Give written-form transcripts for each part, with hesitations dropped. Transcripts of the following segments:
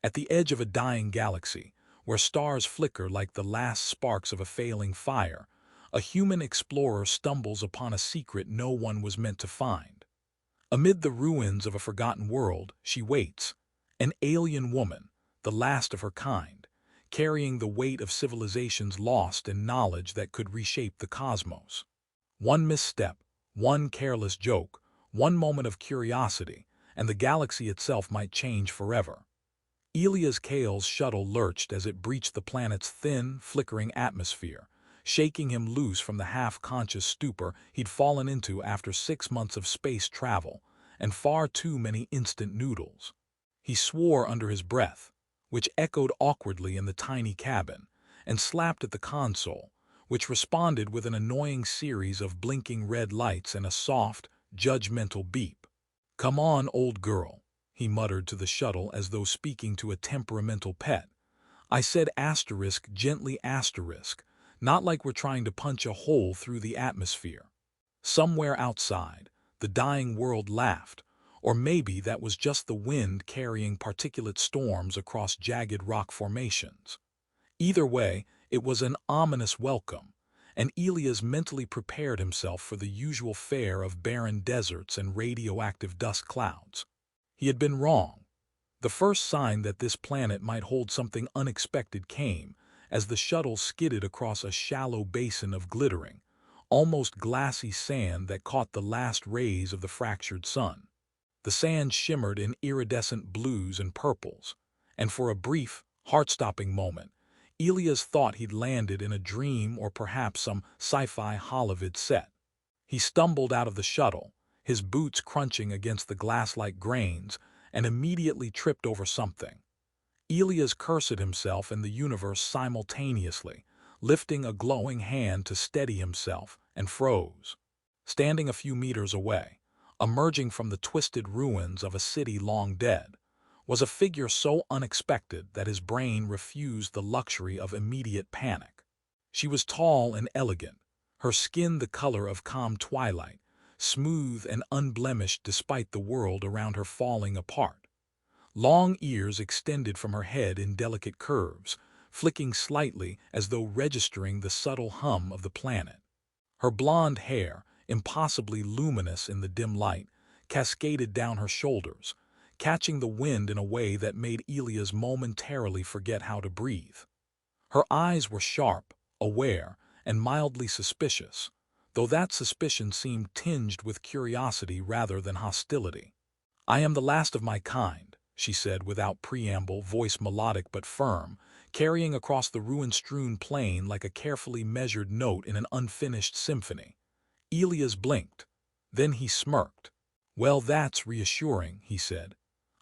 At the edge of a dying galaxy, where stars flicker like the last sparks of a failing fire, a human explorer stumbles upon a secret no one was meant to find. Amid the ruins of a forgotten world, she waits, an alien woman, the last of her kind, carrying the weight of civilizations lost and knowledge that could reshape the cosmos. One misstep, one careless joke, one moment of curiosity, and the galaxy itself might change forever. Elias Kael's shuttle lurched as it breached the planet's thin, flickering atmosphere, shaking him loose from the half-conscious stupor he'd fallen into after 6 months of space travel and far too many instant noodles. He swore under his breath, which echoed awkwardly in the tiny cabin, and slapped at the console, which responded with an annoying series of blinking red lights and a soft, judgmental beep. "Come on, old girl," he muttered to the shuttle as though speaking to a temperamental pet. "I said asterisk, gently asterisk, not like we're trying to punch a hole through the atmosphere." Somewhere outside, the dying world laughed, or maybe that was just the wind carrying particulate storms across jagged rock formations. Either way, it was an ominous welcome, and Elias mentally prepared himself for the usual fare of barren deserts and radioactive dust clouds. He had been wrong. The first sign that this planet might hold something unexpected came as the shuttle skidded across a shallow basin of glittering, almost glassy sand that caught the last rays of the fractured sun. The sand shimmered in iridescent blues and purples, and for a brief, heart-stopping moment, Elias thought he'd landed in a dream or perhaps some sci-fi Hollywood set. He stumbled out of the shuttle, his boots crunching against the glass-like grains, and immediately tripped over something. Elias cursed himself and the universe simultaneously, lifting a glowing hand to steady himself, and froze. Standing a few meters away, emerging from the twisted ruins of a city long dead, was a figure so unexpected that his brain refused the luxury of immediate panic. She was tall and elegant, her skin the color of calm twilight, smooth and unblemished despite the world around her falling apart. Long ears extended from her head in delicate curves, flicking slightly as though registering the subtle hum of the planet. Her blonde hair, impossibly luminous in the dim light, cascaded down her shoulders, catching the wind in a way that made Elias momentarily forget how to breathe. Her eyes were sharp, aware, and mildly suspicious, though that suspicion seemed tinged with curiosity rather than hostility. "I am the last of my kind," she said without preamble, voice melodic but firm, carrying across the ruin-strewn plain like a carefully measured note in an unfinished symphony. Elias blinked. Then he smirked. "Well, that's reassuring," he said.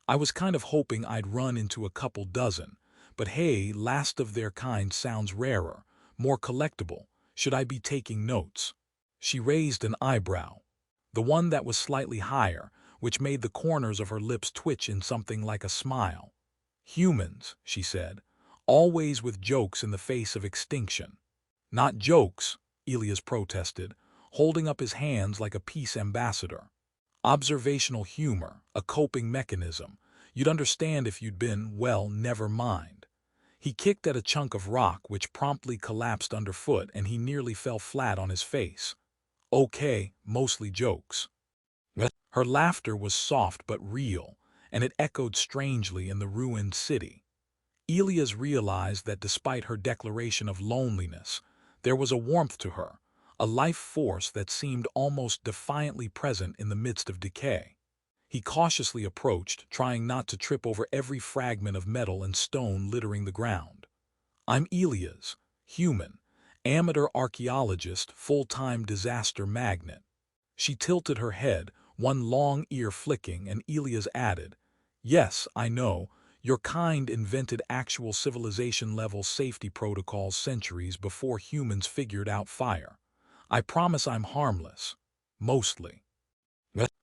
"I was kind of hoping I'd run into a couple dozen, but hey, last of their kind sounds rarer, more collectible. Should I be taking notes?" She raised an eyebrow, the one that was slightly higher, which made the corners of her lips twitch in something like a smile. "Humans," she said, "always with jokes in the face of extinction." "Not jokes," Elias protested, holding up his hands like a peace ambassador. "Observational humor, a coping mechanism. You'd understand if you'd been, well, never mind." He kicked at a chunk of rock which promptly collapsed underfoot and he nearly fell flat on his face. "Okay, mostly jokes." Her laughter was soft but real, and it echoed strangely in the ruined city. Elias realized that despite her declaration of loneliness, there was a warmth to her, a life force that seemed almost defiantly present in the midst of decay. He cautiously approached, trying not to trip over every fragment of metal and stone littering the ground. "I'm Elias, human, amateur archaeologist, full-time disaster magnet." She tilted her head, one long ear flicking, and Elias added, "Yes, I know, your kind invented actual civilization-level safety protocols centuries before humans figured out fire. I promise I'm harmless. Mostly."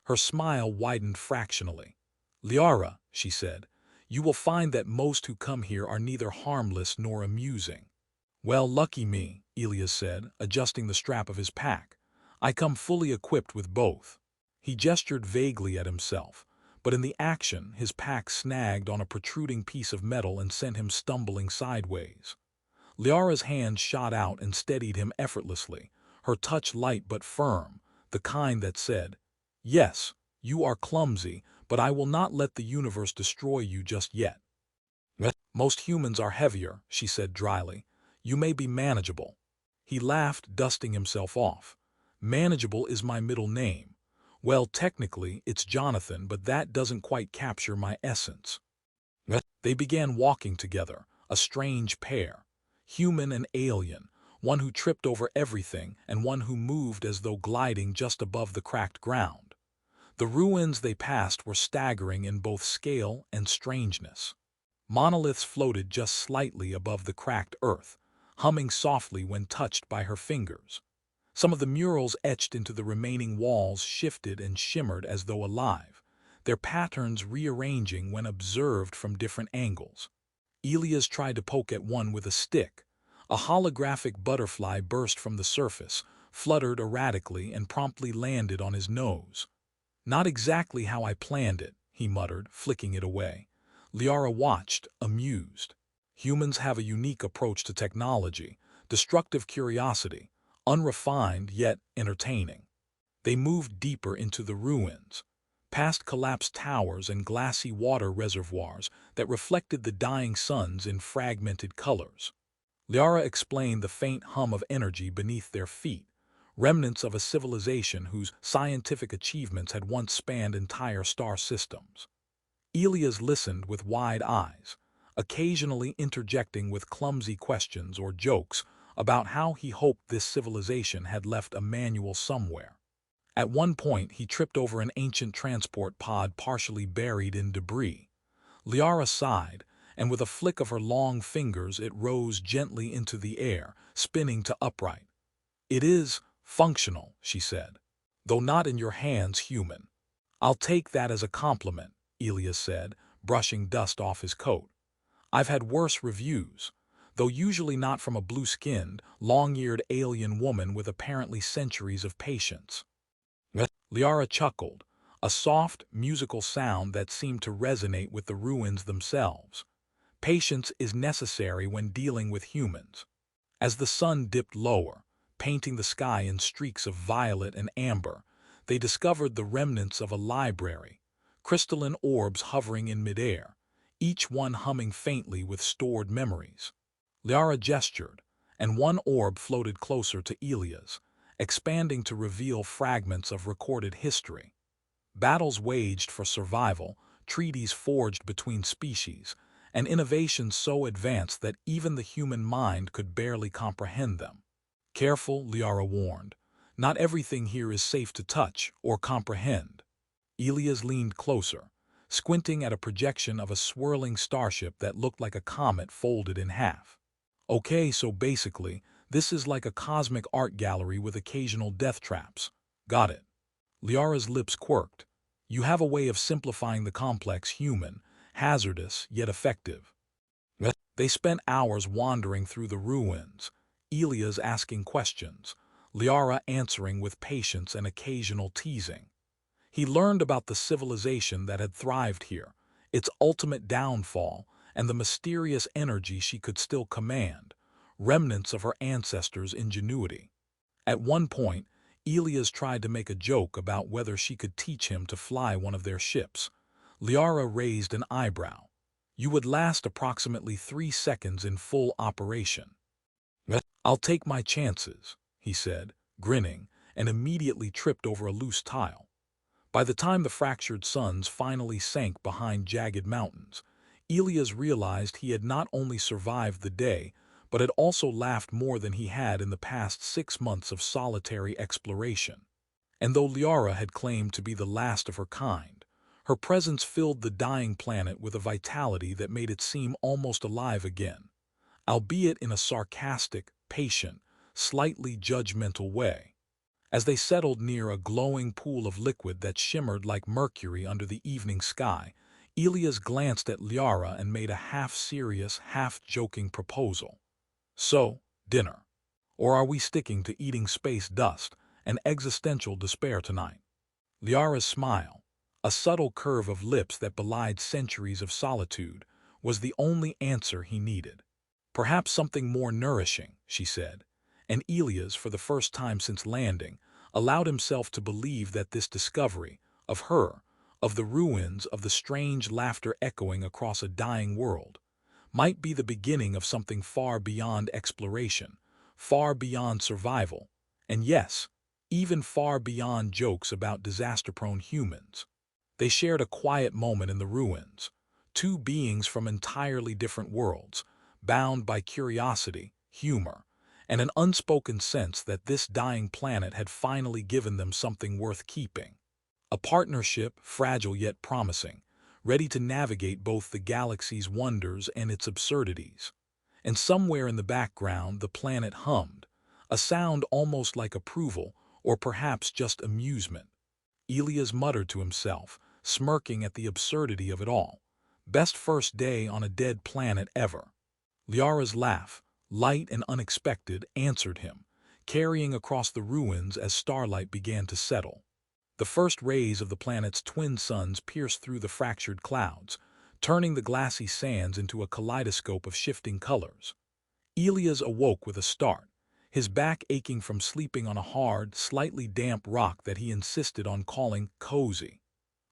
Her smile widened fractionally. "Lyara," she said, "you will find that most who come here are neither harmless nor amusing." "Well, lucky me," Elias said, adjusting the strap of his pack. "I come fully equipped with both." He gestured vaguely at himself, but in the action, his pack snagged on a protruding piece of metal and sent him stumbling sideways. Lyara's hand shot out and steadied him effortlessly, her touch light but firm, the kind that said, "Yes, you are clumsy, but I will not let the universe destroy you just yet." "Most humans are heavier," she said dryly. "You may be manageable." He laughed, dusting himself off. "Manageable is my middle name. Well, technically, it's Jonathan, but that doesn't quite capture my essence." They began walking together, a strange pair. Human and alien, one who tripped over everything and one who moved as though gliding just above the cracked ground. The ruins they passed were staggering in both scale and strangeness. Monoliths floated just slightly above the cracked earth, humming softly when touched by her fingers. Some of the murals etched into the remaining walls shifted and shimmered as though alive, their patterns rearranging when observed from different angles. Elias tried to poke at one with a stick. A holographic butterfly burst from the surface, fluttered erratically, and promptly landed on his nose. "Not exactly how I planned it," he muttered, flicking it away. Lyara watched, amused. Humans have a unique approach to technology, destructive curiosity, unrefined yet entertaining. They moved deeper into the ruins, past collapsed towers and glassy water reservoirs that reflected the dying suns in fragmented colors. Lyara explained the faint hum of energy beneath their feet, remnants of a civilization whose scientific achievements had once spanned entire star systems. Elias listened with wide eyes, occasionally interjecting with clumsy questions or jokes about how he hoped this civilization had left a manual somewhere. At one point, he tripped over an ancient transport pod partially buried in debris. Lyara sighed, and with a flick of her long fingers it rose gently into the air, spinning to upright. "It is functional," she said, "though not in your hands, human." "I'll take that as a compliment," Elias said, brushing dust off his coat. "I've had worse reviews, though usually not from a blue-skinned, long-eared alien woman with apparently centuries of patience." Lyara chuckled, a soft, musical sound that seemed to resonate with the ruins themselves. Patience is necessary when dealing with humans. As the sun dipped lower, painting the sky in streaks of violet and amber, they discovered the remnants of a library, crystalline orbs hovering in midair, each one humming faintly with stored memories. Lyara gestured, and one orb floated closer to Elias, expanding to reveal fragments of recorded history. Battles waged for survival, treaties forged between species, and innovations so advanced that even the human mind could barely comprehend them. "Careful," Lyara warned. "Not everything here is safe to touch or comprehend." Elias leaned closer, squinting at a projection of a swirling starship that looked like a comet folded in half. "Okay, so basically, this is like a cosmic art gallery with occasional death traps. Got it." Lyara's lips quirked. "You have a way of simplifying the complex, human, hazardous yet effective." They spent hours wandering through the ruins, Elias asking questions, Lyara answering with patience and occasional teasing. He learned about the civilization that had thrived here, its ultimate downfall, and the mysterious energy she could still command, remnants of her ancestors' ingenuity. At one point, Elias tried to make a joke about whether she could teach him to fly one of their ships. Lyara raised an eyebrow. "You would last approximately 3 seconds in full operation." "I'll take my chances," he said, grinning, and immediately tripped over a loose tile. By the time the fractured suns finally sank behind jagged mountains, Elias realized he had not only survived the day, but had also laughed more than he had in the past 6 months of solitary exploration. And though Lyara had claimed to be the last of her kind, her presence filled the dying planet with a vitality that made it seem almost alive again, albeit in a sarcastic, patient, slightly judgmental way. As they settled near a glowing pool of liquid that shimmered like mercury under the evening sky, Elias glanced at Lyara and made a half-serious, half-joking proposal. "So, dinner. Or are we sticking to eating space dust and existential despair tonight?" Lyara's smile, A subtle curve of lips that belied centuries of solitude was the only answer he needed. Perhaps something more nourishing, she said, and Elias, for the first time since landing, allowed himself to believe that this discovery, of her, of the ruins, of the strange laughter echoing across a dying world, might be the beginning of something far beyond exploration, far beyond survival, and yes, even far beyond jokes about disaster-prone humans. They shared a quiet moment in the ruins, two beings from entirely different worlds, bound by curiosity, humor, and an unspoken sense that this dying planet had finally given them something worth keeping. A partnership, fragile yet promising, ready to navigate both the galaxy's wonders and its absurdities. And somewhere in the background the planet hummed, a sound almost like approval, or perhaps just amusement. Elias muttered to himself, smirking at the absurdity of it all. Best first day on a dead planet ever. Lyara's laugh, light and unexpected, answered him, carrying across the ruins as starlight began to settle. The first rays of the planet's twin suns pierced through the fractured clouds, turning the glassy sands into a kaleidoscope of shifting colors. Elias awoke with a start, his back aching from sleeping on a hard, slightly damp rock that he insisted on calling cozy,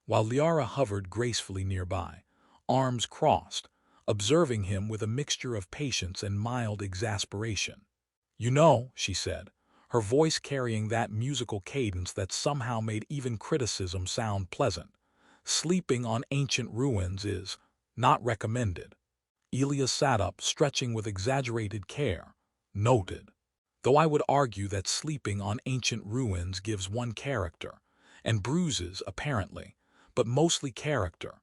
while Lyara hovered gracefully nearby, arms crossed, observing him with a mixture of patience and mild exasperation. "You know," she said, her voice carrying that musical cadence that somehow made even criticism sound pleasant, "sleeping on ancient ruins is not recommended." Elias sat up, stretching with exaggerated care. "Noted. Though I would argue that sleeping on ancient ruins gives one character, and bruises, apparently, but mostly character."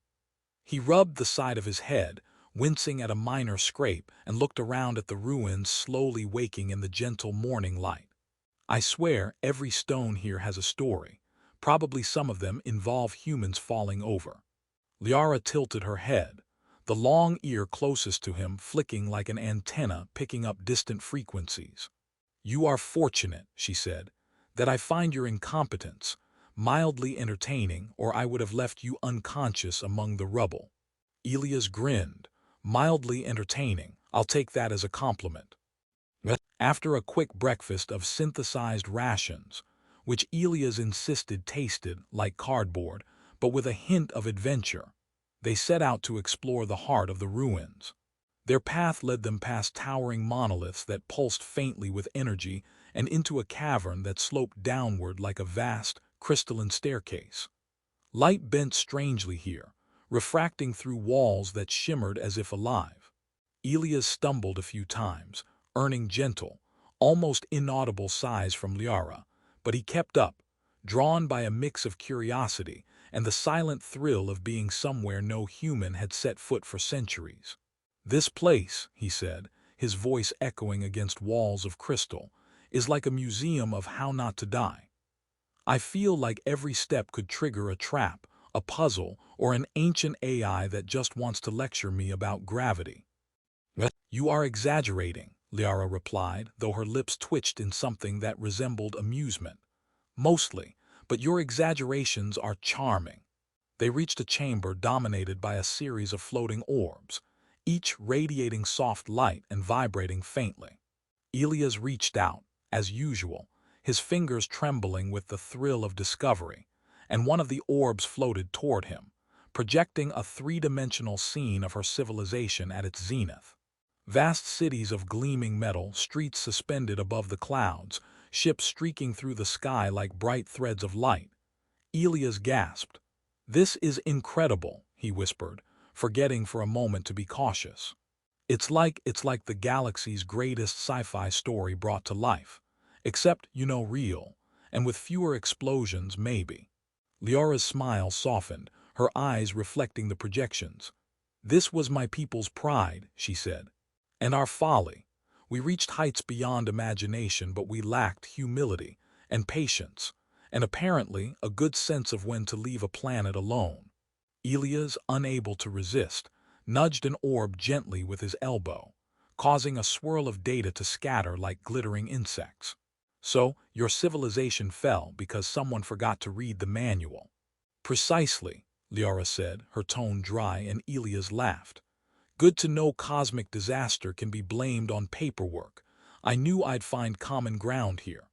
He rubbed the side of his head, wincing at a minor scrape, and looked around at the ruins slowly waking in the gentle morning light. "I swear every stone here has a story. Probably some of them involve humans falling over." Lyara tilted her head, the long ear closest to him flicking like an antenna picking up distant frequencies. "You are fortunate," she said, "that I find your incompetence mildly entertaining, or I would have left you unconscious among the rubble." Elias grinned. "Mildly entertaining. I'll take that as a compliment." After a quick breakfast of synthesized rations, which Elias insisted tasted like cardboard, but with a hint of adventure, they set out to explore the heart of the ruins. Their path led them past towering monoliths that pulsed faintly with energy and into a cavern that sloped downward like a vast, crystalline staircase. Light bent strangely here, refracting through walls that shimmered as if alive. Elias stumbled a few times, earning gentle, almost inaudible sighs from Lyara, but he kept up, drawn by a mix of curiosity and the silent thrill of being somewhere no human had set foot for centuries. "This place," he said, his voice echoing against walls of crystal, "is like a museum of how not to die. I feel like every step could trigger a trap, a puzzle, or an ancient AI that just wants to lecture me about gravity." "You are exaggerating," Lyara replied, though her lips twitched in something that resembled amusement. "Mostly, but your exaggerations are charming." They reached a chamber dominated by a series of floating orbs, each radiating soft light and vibrating faintly. Elias reached out, as usual, his fingers trembling with the thrill of discovery, and one of the orbs floated toward him, projecting a three-dimensional scene of her civilization at its zenith. Vast cities of gleaming metal, streets suspended above the clouds, ships streaking through the sky like bright threads of light. Elias gasped. "This is incredible," he whispered, forgetting for a moment to be cautious. It's like the galaxy's greatest sci-fi story brought to life. Except, real, and with fewer explosions, maybe." Lyara's smile softened, her eyes reflecting the projections. "This was my people's pride," she said. "And our folly. We reached heights beyond imagination, but we lacked humility and patience, and apparently a good sense of when to leave a planet alone." Elias, unable to resist, nudged an orb gently with his elbow, causing a swirl of data to scatter like glittering insects. "So, your civilization fell because someone forgot to read the manual." Precisely, Lyara said, her tone dry, and Elias laughed. Good to know cosmic disaster can be blamed on paperwork. I knew I'd find common ground here.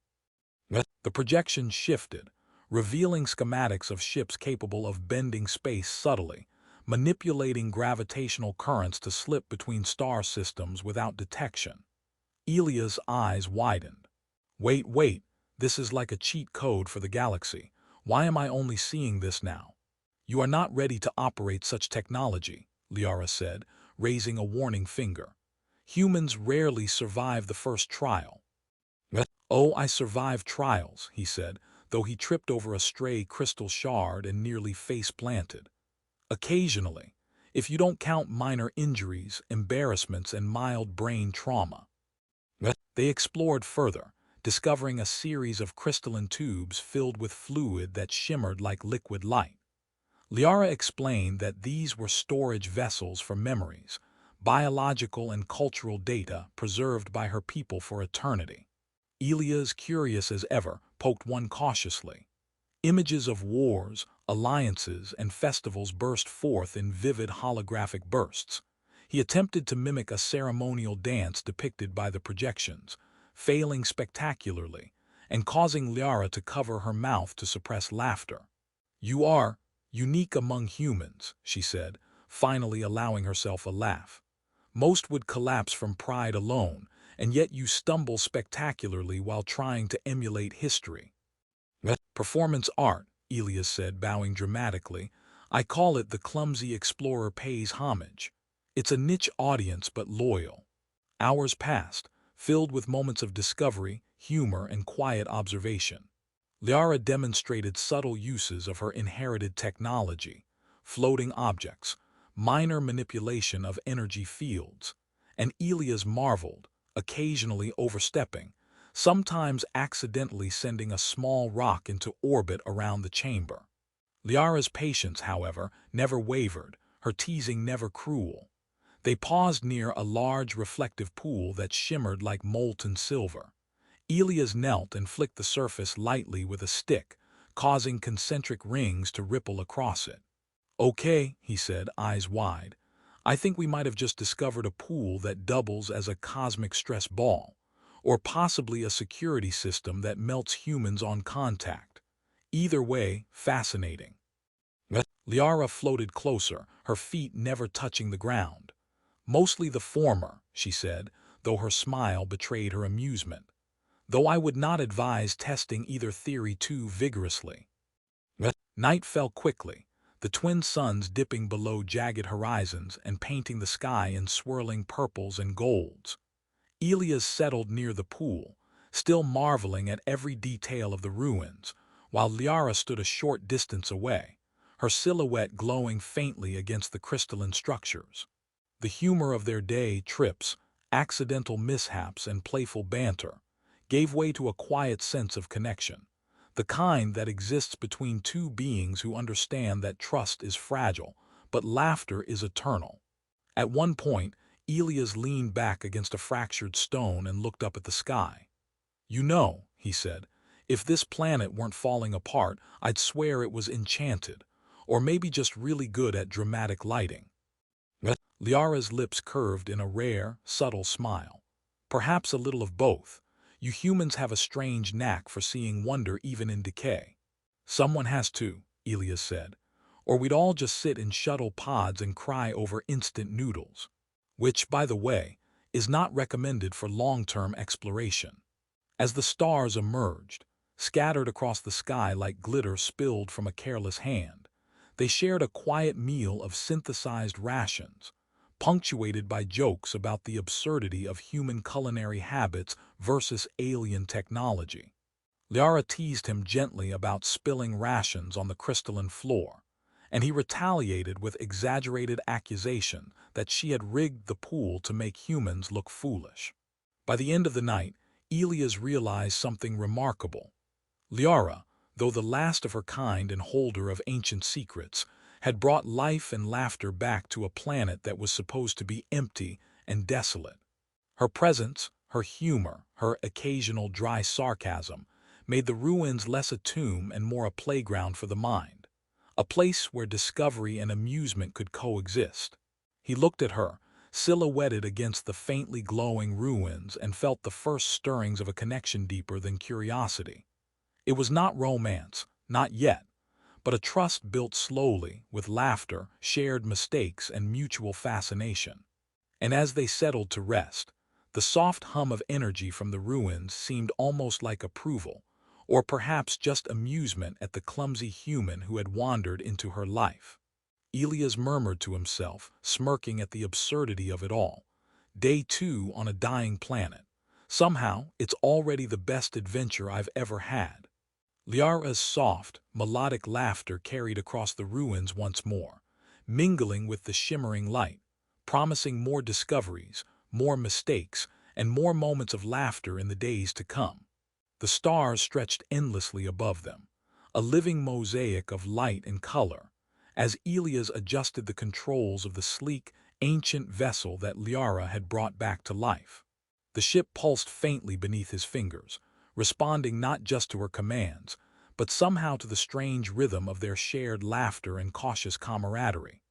The projection shifted, revealing schematics of ships capable of bending space subtly, manipulating gravitational currents to slip between star systems without detection. Elia's eyes widened. Wait, this is like a cheat code for the galaxy. Why am I only seeing this now? You are not ready to operate such technology, Lyara said, raising a warning finger. Humans rarely survive the first trial. Oh, I survived trials, he said, though he tripped over a stray crystal shard and nearly face-planted. Occasionally, if you don't count minor injuries, embarrassments, and mild brain trauma. They explored further, discovering a series of crystalline tubes filled with fluid that shimmered like liquid light. Lyara explained that these were storage vessels for memories, biological and cultural data preserved by her people for eternity. Elias, curious as ever, poked one cautiously. Images of wars, alliances, and festivals burst forth in vivid holographic bursts. He attempted to mimic a ceremonial dance depicted by the projections, failing spectacularly, and causing Lyara to cover her mouth to suppress laughter. "You are unique among humans," she said, finally allowing herself a laugh. "Most would collapse from pride alone, and yet you stumble spectacularly while trying to emulate history." "Performance art," Elias said, bowing dramatically. "I call it the clumsy explorer pays homage. It's a niche audience but loyal." Hours passed, filled with moments of discovery, humor, and quiet observation. Lyara demonstrated subtle uses of her inherited technology, floating objects, minor manipulation of energy fields, and Elias marveled, occasionally overstepping, sometimes accidentally sending a small rock into orbit around the chamber. Lyara's patience, however, never wavered, her teasing never cruel. They paused near a large reflective pool that shimmered like molten silver. Elias knelt and flicked the surface lightly with a stick, causing concentric rings to ripple across it. "Okay," he said, eyes wide. "I think we might have just discovered a pool that doubles as a cosmic stress ball, or possibly a security system that melts humans on contact. Either way, fascinating." Lyara floated closer, her feet never touching the ground. "Mostly the former," she said, though her smile betrayed her amusement. "Though I would not advise testing either theory too vigorously." Night fell quickly, the twin suns dipping below jagged horizons and painting the sky in swirling purples and golds. Elias settled near the pool, still marveling at every detail of the ruins, while Lyara stood a short distance away, her silhouette glowing faintly against the crystalline structures. The humor of their day trips, accidental mishaps, and playful banter gave way to a quiet sense of connection, the kind that exists between two beings who understand that trust is fragile, but laughter is eternal. At one point, Elias leaned back against a fractured stone and looked up at the sky. "You know," he said, "if this planet weren't falling apart, I'd swear it was enchanted, or maybe just really good at dramatic lighting." Lyara's lips curved in a rare, subtle smile. "Perhaps a little of both. You humans have a strange knack for seeing wonder even in decay." "Someone has to," Elias said, "or we'd all just sit in shuttle pods and cry over instant noodles." Which, by the way, is not recommended for long-term exploration. As the stars emerged, scattered across the sky like glitter spilled from a careless hand, they shared a quiet meal of synthesized rations, punctuated by jokes about the absurdity of human culinary habits versus alien technology. Lyara teased him gently about spilling rations on the crystalline floor, and he retaliated with exaggerated accusation that she had rigged the pool to make humans look foolish. By the end of the night, Elias realized something remarkable. Lyara, though the last of her kind and holder of ancient secrets, had brought life and laughter back to a planet that was supposed to be empty and desolate. Her presence, her humor, her occasional dry sarcasm, made the ruins less a tomb and more a playground for the mind. a place where discovery and amusement could coexist. He looked at her, silhouetted against the faintly glowing ruins, and felt the first stirrings of a connection deeper than curiosity. It was not romance, not yet, but a trust built slowly, with laughter, shared mistakes, and mutual fascination. And as they settled to rest, the soft hum of energy from the ruins seemed almost like approval, or perhaps just amusement at the clumsy human who had wandered into her life. Elias murmured to himself, smirking at the absurdity of it all. Day 2 on a dying planet. Somehow, it's already the best adventure I've ever had. Lyara's soft, melodic laughter carried across the ruins once more, mingling with the shimmering light, promising more discoveries, more mistakes, and more moments of laughter in the days to come. The stars stretched endlessly above them, a living mosaic of light and color, as Elias adjusted the controls of the sleek, ancient vessel that Lyara had brought back to life. The ship pulsed faintly beneath his fingers, responding not just to her commands, but somehow to the strange rhythm of their shared laughter and cautious camaraderie.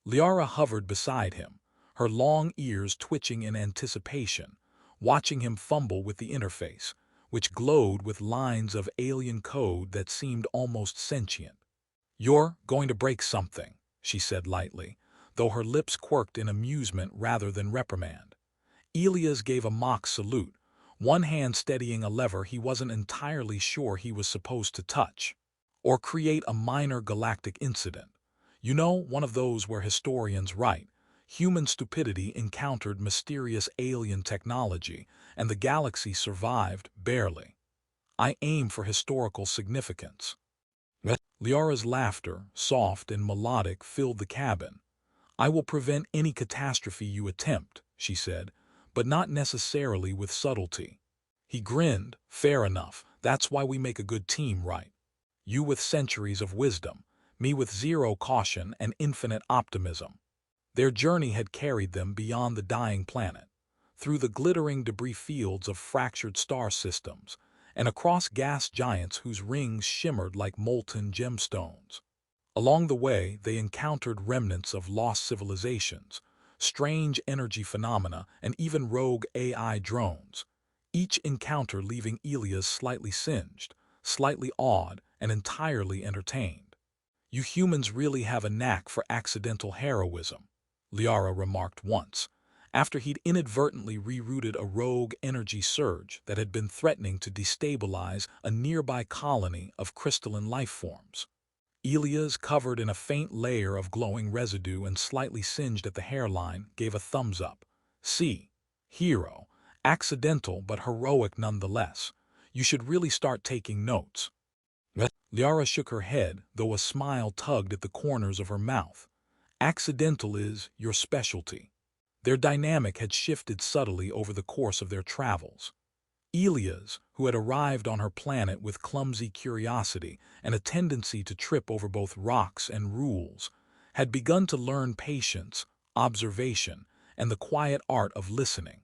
Lyara hovered beside him, her long ears twitching in anticipation, watching him fumble with the interface, which glowed with lines of alien code that seemed almost sentient. "You're going to break something," she said lightly, though her lips quirked in amusement rather than reprimand. Elias gave a mock salute, one hand steadying a lever he wasn't entirely sure he was supposed to touch. "Or create a minor galactic incident. You know, one of those where historians write, human stupidity encountered mysterious alien technology, and the galaxy survived, barely. I aim for historical significance." Lyara's laughter, soft and melodic, filled the cabin. "I will prevent any catastrophe you attempt," she said, "but not necessarily with subtlety." He grinned. "Fair enough. That's why we make a good team, right? You with centuries of wisdom, me with zero caution and infinite optimism." Their journey had carried them beyond the dying planet, through the glittering debris fields of fractured star systems, and across gas giants whose rings shimmered like molten gemstones. Along the way, they encountered remnants of lost civilizations, strange energy phenomena, and even rogue AI drones, each encounter leaving Elias slightly singed, slightly awed, and entirely entertained. "You humans really have a knack for accidental heroism," Lyara remarked once, after he'd inadvertently rerouted a rogue energy surge that had been threatening to destabilize a nearby colony of crystalline life forms. Elias, covered in a faint layer of glowing residue and slightly singed at the hairline, gave a thumbs up. "See, hero, accidental but heroic nonetheless. You should really start taking notes." Lyara shook her head, though a smile tugged at the corners of her mouth. "Accidental is your specialty." Their dynamic had shifted subtly over the course of their travels. Elias, who had arrived on her planet with clumsy curiosity and a tendency to trip over both rocks and rules, had begun to learn patience, observation, and the quiet art of listening.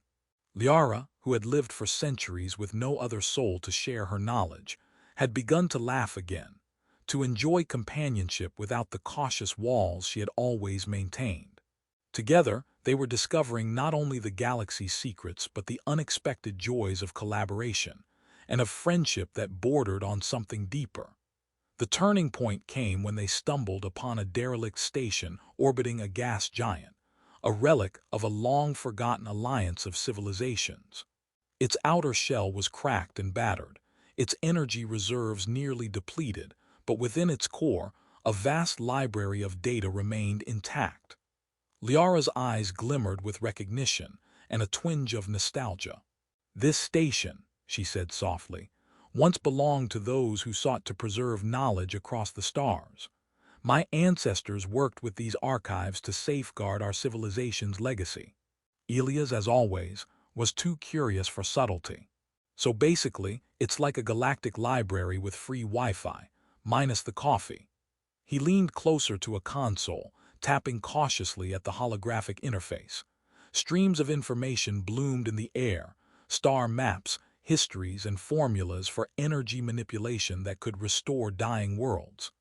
Lyara, who had lived for centuries with no other soul to share her knowledge, had begun to laugh again, to enjoy companionship without the cautious walls she had always maintained. Together, they were discovering not only the galaxy's secrets but the unexpected joys of collaboration, and of friendship that bordered on something deeper. The turning point came when they stumbled upon a derelict station orbiting a gas giant, a relic of a long-forgotten alliance of civilizations. Its outer shell was cracked and battered, its energy reserves nearly depleted, but within its core, a vast library of data remained intact. Lyara's eyes glimmered with recognition and a twinge of nostalgia. "This station," she said softly, "once belonged to those who sought to preserve knowledge across the stars. My ancestors worked with these archives to safeguard our civilization's legacy." Elias, as always, was too curious for subtlety. "So basically, it's like a galactic library with free Wi-Fi, minus the coffee." He leaned closer to a console, tapping cautiously at the holographic interface. Streams of information bloomed in the air, star maps, histories, and formulas for energy manipulation that could restore dying worlds.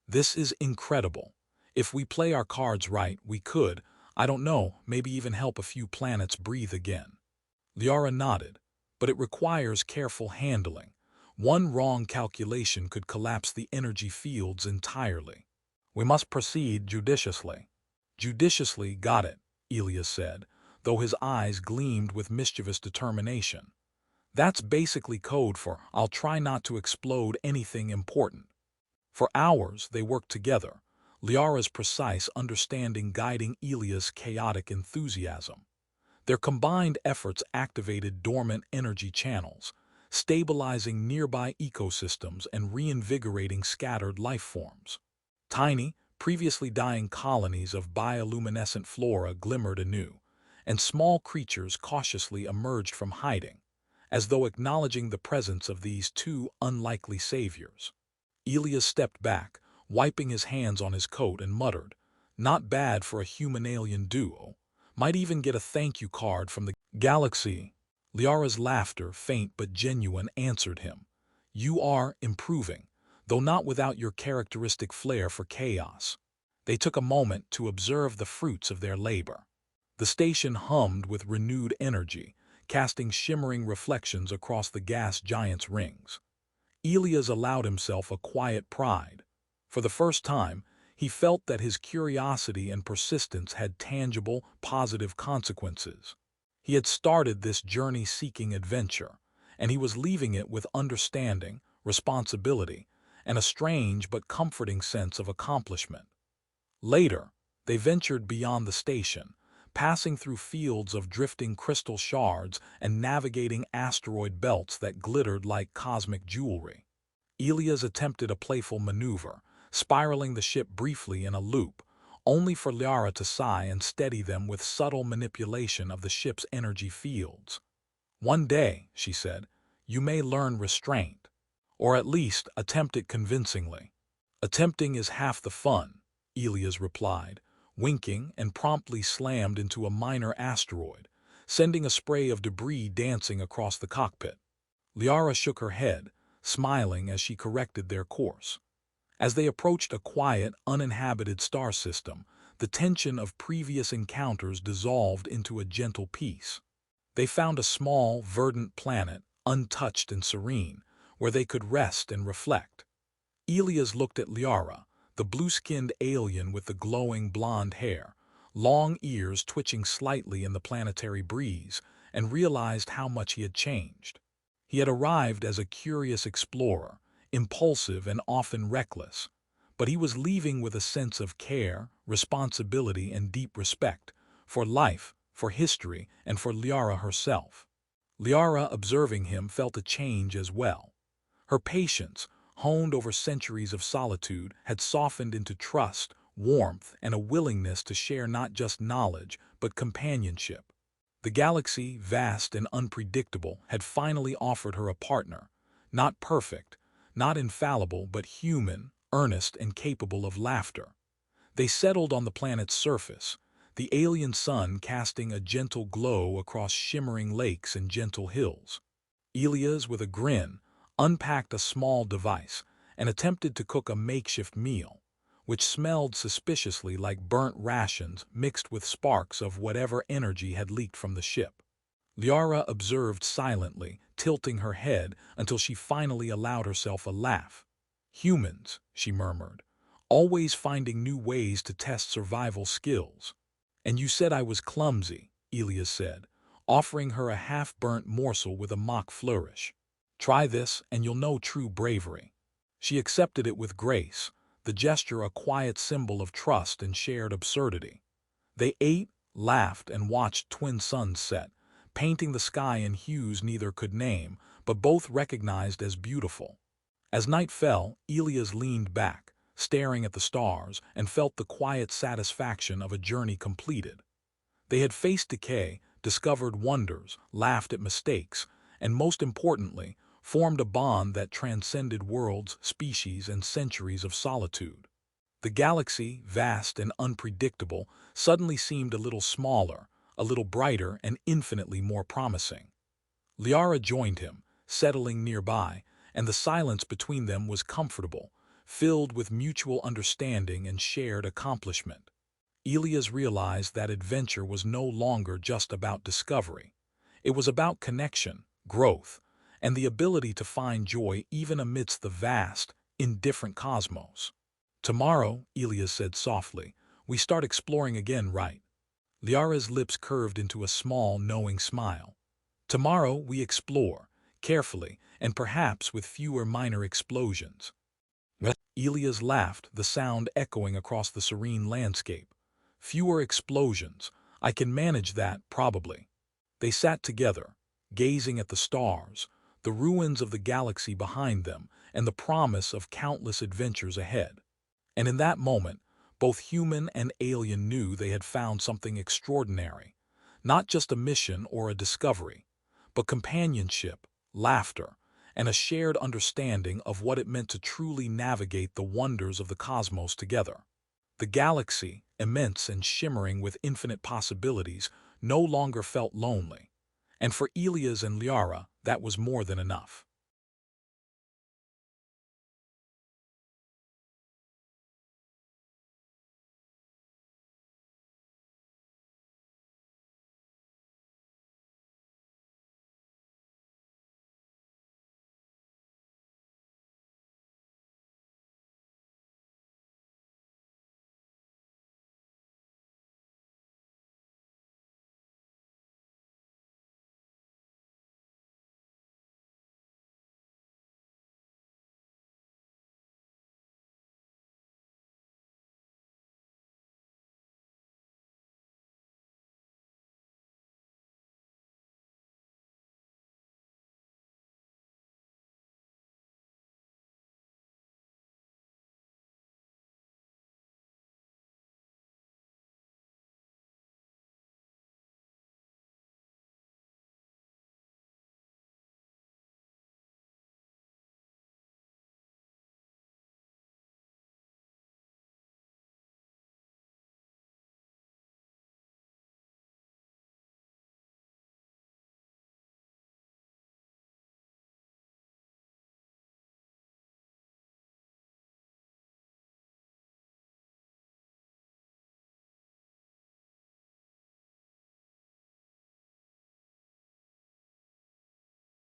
This is incredible. If we play our cards right, we could, I don't know, maybe even help a few planets breathe again. Lyara nodded, but it requires careful handling. One wrong calculation could collapse the energy fields entirely. We must proceed judiciously. Judiciously, got it, Elias said, though his eyes gleamed with mischievous determination. That's basically code for I'll try not to explode anything important. For hours they worked together, Lyara's precise understanding guiding Elias' chaotic enthusiasm. Their combined efforts activated dormant energy channels, stabilizing nearby ecosystems and reinvigorating scattered life forms. Tiny, previously dying colonies of bioluminescent flora glimmered anew, and small creatures cautiously emerged from hiding, as though acknowledging the presence of these two unlikely saviors. Elias stepped back, wiping his hands on his coat, and muttered, "Not bad for a human-alien duo. Might even get a thank you card from the galaxy." Lyara's laughter, faint but genuine, answered him. "You are improving, though not without your characteristic flair for chaos." They took a moment to observe the fruits of their labor. The station hummed with renewed energy, casting shimmering reflections across the gas giant's rings. Elias allowed himself a quiet pride. For the first time, he felt that his curiosity and persistence had tangible, positive consequences. He had started this journey seeking adventure, and he was leaving it with understanding, responsibility, and a strange but comforting sense of accomplishment. Later, they ventured beyond the station, passing through fields of drifting crystal shards and navigating asteroid belts that glittered like cosmic jewelry. Elias attempted a playful maneuver, spiraling the ship briefly in a loop, only for Lyara to sigh and steady them with subtle manipulation of the ship's energy fields. "One day," she said, "you may learn restraint, or at least attempt it convincingly." "Attempting is half the fun," Elias replied, winking, and promptly slammed into a minor asteroid, sending a spray of debris dancing across the cockpit. Lyara shook her head, smiling as she corrected their course. As they approached a quiet, uninhabited star system, the tension of previous encounters dissolved into a gentle peace. They found a small, verdant planet, untouched and serene, where they could rest and reflect. Elias looked at Lyara, the blue-skinned alien with the glowing blonde hair, long ears twitching slightly in the planetary breeze, and realized how much he had changed. He had arrived as a curious explorer, impulsive and often reckless, but he was leaving with a sense of care, responsibility, and deep respect for life, for history, and for Lyara herself. Lyara, observing him, felt a change as well. Her patience, honed over centuries of solitude, had softened into trust, warmth, and a willingness to share not just knowledge, but companionship. The galaxy, vast and unpredictable, had finally offered her a partner, not perfect, not infallible, but human, earnest, and capable of laughter. They settled on the planet's surface, the alien sun casting a gentle glow across shimmering lakes and gentle hills. Elias, with a grin, unpacked a small device and attempted to cook a makeshift meal, which smelled suspiciously like burnt rations mixed with sparks of whatever energy had leaked from the ship. Lyara observed silently, tilting her head until she finally allowed herself a laugh. "Humans," she murmured, "always finding new ways to test survival skills." "And you said I was clumsy," Elias said, offering her a half-burnt morsel with a mock flourish. "Try this, and you'll know true bravery." She accepted it with grace, the gesture a quiet symbol of trust and shared absurdity. They ate, laughed, and watched twin suns set, painting the sky in hues neither could name, but both recognized as beautiful. As night fell, Elias leaned back, staring at the stars, and felt the quiet satisfaction of a journey completed. They had faced decay, discovered wonders, laughed at mistakes, and most importantly, formed a bond that transcended worlds, species, and centuries of solitude. The galaxy, vast and unpredictable, suddenly seemed a little smaller, a little brighter, and infinitely more promising. Lyara joined him, settling nearby, and the silence between them was comfortable, filled with mutual understanding and shared accomplishment. Elias realized that adventure was no longer just about discovery. It was about connection, growth, and the ability to find joy even amidst the vast, indifferent cosmos. Tomorrow, Elias said softly, we start exploring again, right? Lyara's lips curved into a small, knowing smile. Tomorrow we explore, carefully, and perhaps with fewer minor explosions. Elias laughed, the sound echoing across the serene landscape. Fewer explosions. I can manage that, probably. They sat together, gazing at the stars, the ruins of the galaxy behind them, and the promise of countless adventures ahead. And in that moment, both human and alien knew they had found something extraordinary. Not just a mission or a discovery, but companionship, laughter, and a shared understanding of what it meant to truly navigate the wonders of the cosmos together. The galaxy, immense and shimmering with infinite possibilities, no longer felt lonely. And for Elias and Lyara, that was more than enough.